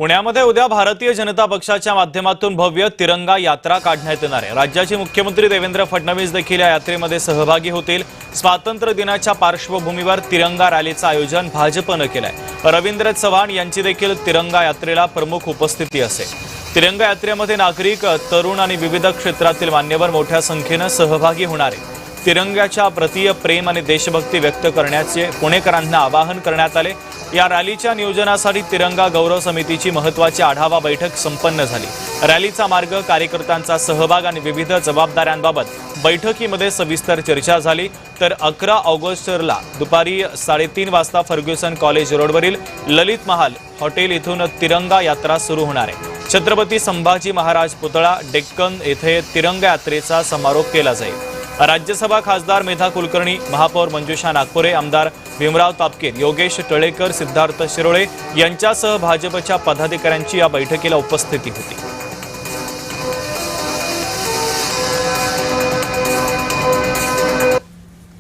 पुण्यामध्ये उद्या भारतीय जनता पक्षाच्या माध्यमातून भव्य तिरंगा यात्रा काढण्यात येणार आहे। राज्याचे मुख्यमंत्री देवेंद्र फडणवीस देखील या यात्रेमध्ये सहभागी होतील। स्वातंत्र्य दिनाच्या पार्श्वभूमीवर तिरंगा रॅलीचं आयोजन भाजपने केलंय। रवींद्र चव्हाण यांची देखील तिरंगा यात्रेला प्रमुख उपस्थिती असेल। तिरंगा यात्रेमध्ये नागरिक, तरुण आणि विविध क्षेत्रातील मान्यवर मोठ्या संख्येने सहभागी होणार आहेत। तिरंग्याच्या प्रति प्रेम आणि देशभक्ती व्यक्त करण्याचे पुणेकरांना आवाहन करण्यात आले। या रॅलीच्या नियोजनासाठी तिरंगा गौरव समितीची महत्त्वाची आढावा बैठक संपन्न झाली। रॅलीचा मार्ग, कार्यकर्त्यांचा सहभाग आणि विविध जबाबदाऱ्यांबाबत बैठकीमध्ये सविस्तर चर्चा झाली। तर 11 ऑगस्टला दुपारी 3:30 वाजता फर्ग्युसन कॉलेज रोडवरील ललित महाल हॉटेल इथून तिरंगा यात्रा सुरू होणार आहे। छत्रपती संभाजी महाराज पुतळा, डेक्कन येथे तिरंगा यात्रेचा समारोप केला जाईल। राज्यसभा खासदार मेधा कुलकर्णी, महापौर मंजुषा नागपुरे, आमदार भीमराव तापकीर, योगेश टळेकर, सिद्धार्थ शिरोळे यांच्यासह भाजपच्या पदाधिकाऱ्यांची या बैठकीला उपस्थिती होती।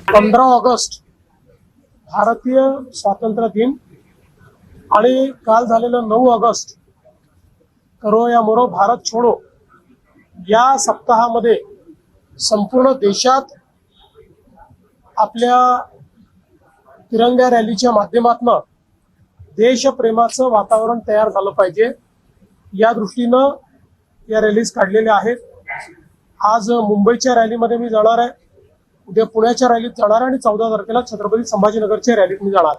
15 ऑगस्ट भारतीय स्वातंत्र्य दिन आणि काल झालेलं 9 ऑगस्ट करो या मरो भारत छोडो या सप्ताहामध्ये संपूर्ण देशात आपल्या तिरंगा रॅलीच्या माध्यमातून देशप्रेमाचं वातावरण तयार झालं पाहिजे या दृष्टीनं या रॅलीज काढलेल्या आहेत। आज मुंबईच्या रॅलीमध्ये मी जाणार आहे, उद्या पुण्याच्या रॅलीत जाणार आणि 14 तारखेला छत्रपती संभाजीनगरच्या रॅलीत मी जाणार।